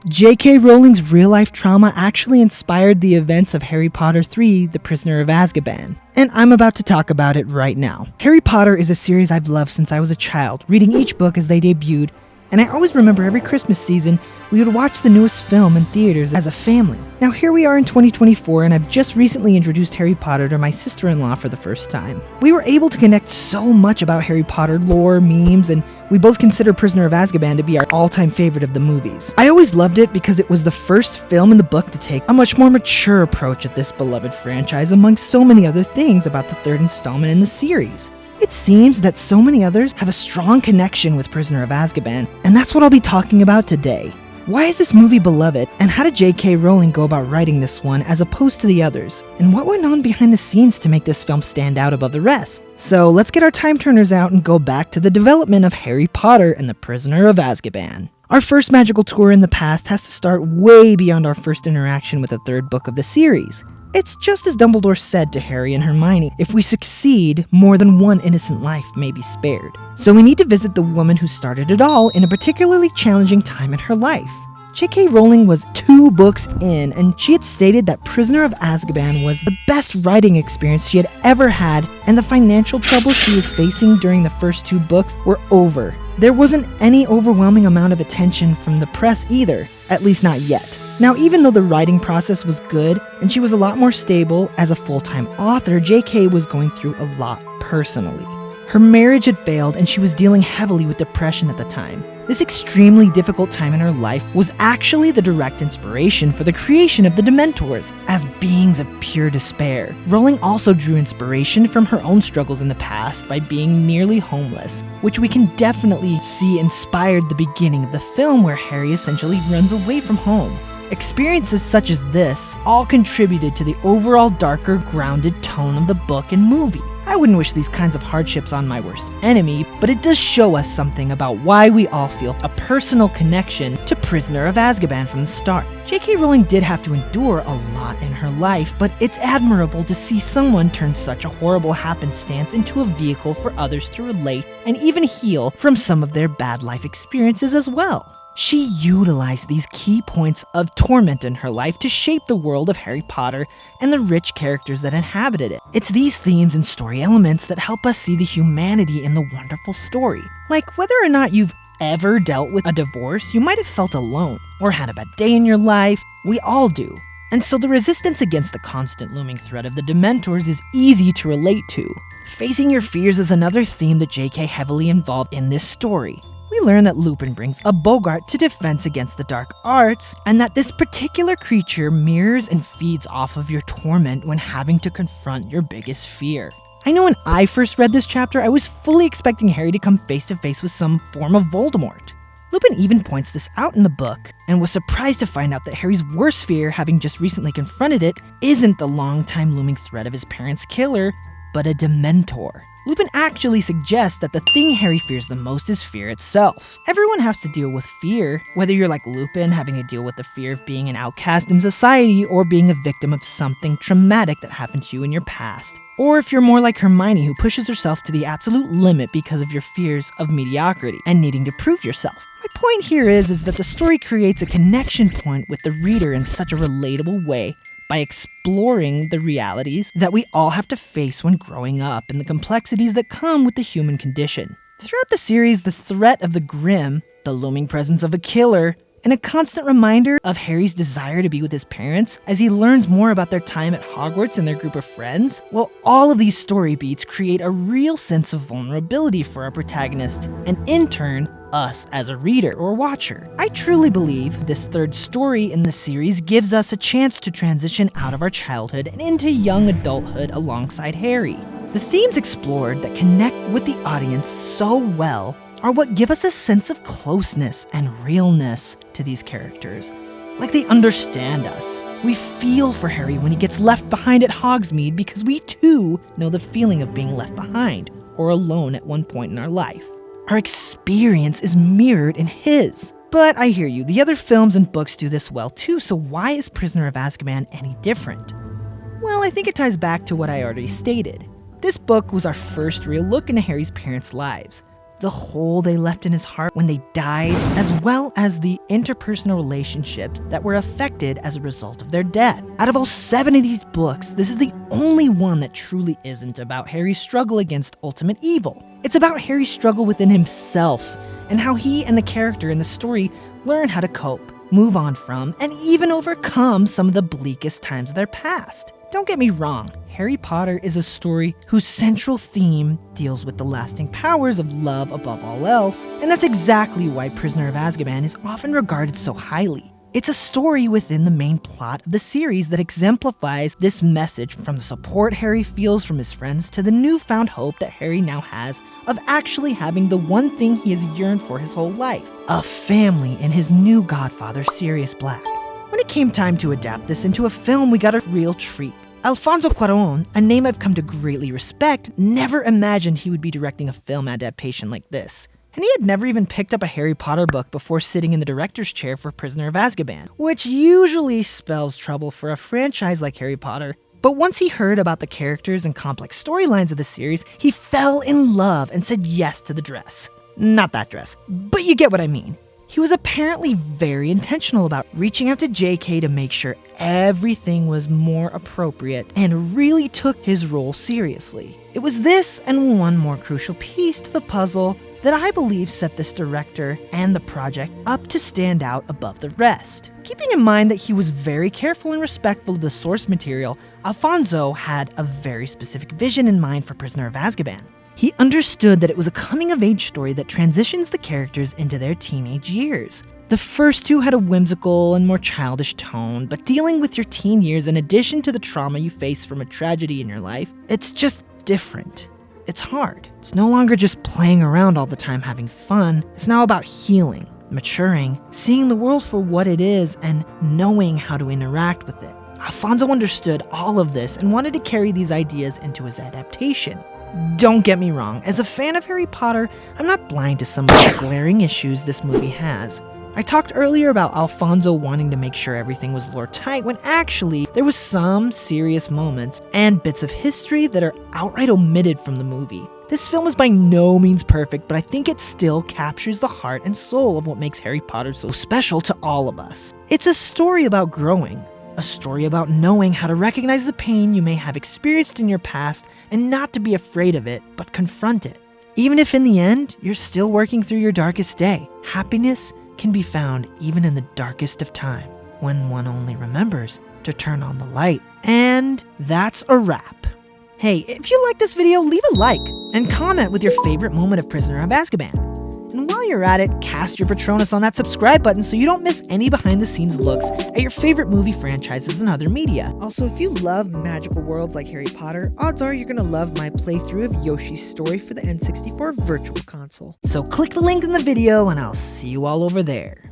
J.K. Rowling's real-life trauma actually inspired the events of Harry Potter 3: The Prisoner of Azkaban, and I'm about to talk about it right now. Harry Potter is a series I've loved since I was a child, reading each book as they debuted, and I always remember every Christmas season we would watch the newest film in theaters as a family. Now here we are in 2024, and I've just recently introduced Harry Potter to my sister-in-law for the first time. We were able to connect so much about Harry Potter lore, memes, and we both consider Prisoner of Azkaban to be our all-time favorite of the movies. I always loved it because it was the first film in the book to take a much more mature approach at this beloved franchise, among so many other things about the third installment in the series. It seems that so many others have a strong connection with Prisoner of Azkaban, and that's what I'll be talking about today. Why is this movie beloved, and how did J.K. Rowling go about writing this one as opposed to the others? And what went on behind the scenes to make this film stand out above the rest? So let's get our time turners out and go back to the development of Harry Potter and the Prisoner of Azkaban. Our first magical tour in the past has to start way beyond our first interaction with the third book of the series. It's just as Dumbledore said to Harry and Hermione, if we succeed, more than one innocent life may be spared. So we need to visit the woman who started it all in a particularly challenging time in her life. J.K. Rowling was 2 books in, and she had stated that Prisoner of Azkaban was the best writing experience she had ever had, and the financial troubles she was facing during the first 2 books were over. There wasn't any overwhelming amount of attention from the press either, at least not yet. Now, even though the writing process was good, and she was a lot more stable as a full-time author, J.K. was going through a lot personally. Her marriage had failed, and she was dealing heavily with depression at the time. This extremely difficult time in her life was actually the direct inspiration for the creation of the Dementors, as beings of pure despair. Rowling also drew inspiration from her own struggles in the past by being nearly homeless, which we can definitely see inspired the beginning of the film where Harry essentially runs away from home. Experiences such as this all contributed to the overall darker, grounded tone of the book and movie. I wouldn't wish these kinds of hardships on my worst enemy, but it does show us something about why we all feel a personal connection to Prisoner of Azkaban from the start. J.K. Rowling did have to endure a lot in her life, but it's admirable to see someone turn such a horrible happenstance into a vehicle for others to relate and even heal from some of their bad life experiences as well. She utilized these key points of torment in her life to shape the world of Harry Potter and the rich characters that inhabited it. It's these themes and story elements that help us see the humanity in the wonderful story. Like whether or not you've ever dealt with a divorce, you might have felt alone or had a bad day in your life. We all do. And so the resistance against the constant looming threat of the Dementors is easy to relate to. Facing your fears is another theme that J.K. heavily involved in this story. We learn that Lupin brings a Bogart to defense against the dark arts, and that this particular creature mirrors and feeds off of your torment when having to confront your biggest fear. I know when I first read this chapter, I was fully expecting Harry to come face to face with some form of Voldemort. Lupin even points this out in the book, and was surprised to find out that Harry's worst fear, having just recently confronted it, isn't the long-time looming threat of his parents' killer, but a Dementor. Lupin actually suggests that the thing Harry fears the most is fear itself. Everyone has to deal with fear, whether you're like Lupin, having to deal with the fear of being an outcast in society or being a victim of something traumatic that happened to you in your past. Or if you're more like Hermione, who pushes herself to the absolute limit because of your fears of mediocrity and needing to prove yourself. My point here is that the story creates a connection point with the reader in such a relatable way by exploring the realities that we all have to face when growing up and the complexities that come with the human condition. Throughout the series, the threat of the Grim, the looming presence of a killer, and a constant reminder of Harry's desire to be with his parents as he learns more about their time at Hogwarts and their group of friends, well, all of these story beats create a real sense of vulnerability for our protagonist, and in turn, us as a reader or watcher. I truly believe this third story in the series gives us a chance to transition out of our childhood and into young adulthood alongside Harry. The themes explored that connect with the audience so well are what give us a sense of closeness and realness to these characters. Like they understand us. We feel for Harry when he gets left behind at Hogsmeade because we too know the feeling of being left behind or alone at one point in our life. Our experience is mirrored in his. But I hear you, the other films and books do this well too, so why is Prisoner of Azkaban any different? Well, I think it ties back to what I already stated. This book was our first real look into Harry's parents' lives. the hole they left in his heart when they died, as well as the interpersonal relationships that were affected as a result of their death. Out of all 7 of these books, this is the only one that truly isn't about Harry's struggle against ultimate evil. It's about Harry's struggle within himself, and how he and the character in the story learn how to cope, move on from, and even overcome some of the bleakest times of their past. Don't get me wrong, Harry Potter is a story whose central theme deals with the lasting powers of love above all else, and that's exactly why Prisoner of Azkaban is often regarded so highly. It's a story within the main plot of the series that exemplifies this message, from the support Harry feels from his friends to the newfound hope that Harry now has of actually having the one thing he has yearned for his whole life, a family in his new godfather, Sirius Black. When it came time to adapt this into a film, we got a real treat. Alfonso Cuarón, a name I've come to greatly respect, never imagined he would be directing a film adaptation like this. And he had never even picked up a Harry Potter book before sitting in the director's chair for Prisoner of Azkaban, which usually spells trouble for a franchise like Harry Potter. But once he heard about the characters and complex storylines of the series, he fell in love and said yes to the dress. Not that dress, but you get what I mean. He was apparently very intentional about reaching out to JK to make sure everything was more appropriate and really took his role seriously. It was this and one more crucial piece to the puzzle that I believe set this director and the project up to stand out above the rest. Keeping in mind that he was very careful and respectful of the source material, Alfonso had a very specific vision in mind for Prisoner of Azkaban. He understood that it was a coming-of-age story that transitions the characters into their teenage years. The first 2 had a whimsical and more childish tone, but dealing with your teen years in addition to the trauma you face from a tragedy in your life, it's just different. It's hard. It's no longer just playing around all the time having fun. It's now about healing, maturing, seeing the world for what it is, and knowing how to interact with it. Alfonso understood all of this and wanted to carry these ideas into his adaptation. Don't get me wrong, as a fan of Harry Potter, I'm not blind to some of the glaring issues this movie has. I talked earlier about Alfonso wanting to make sure everything was lore tight, when actually there was some serious moments and bits of history that are outright omitted from the movie. This film is by no means perfect, but I think it still captures the heart and soul of what makes Harry Potter so special to all of us. It's a story about growing. A story about knowing how to recognize the pain you may have experienced in your past and not to be afraid of it, but confront it. Even if in the end, you're still working through your darkest day, happiness can be found even in the darkest of time, when one only remembers to turn on the light. And that's a wrap. Hey, if you like this video, leave a like and comment with your favorite moment of Prisoner of Azkaban. And while you're at it, cast your Patronus on that subscribe button so you don't miss any behind the scenes looks at your favorite movie franchises and other media. Also, if you love magical worlds like Harry Potter, odds are you're gonna love my playthrough of Yoshi's Story for the N64 Virtual Console. So click the link in the video and I'll see you all over there.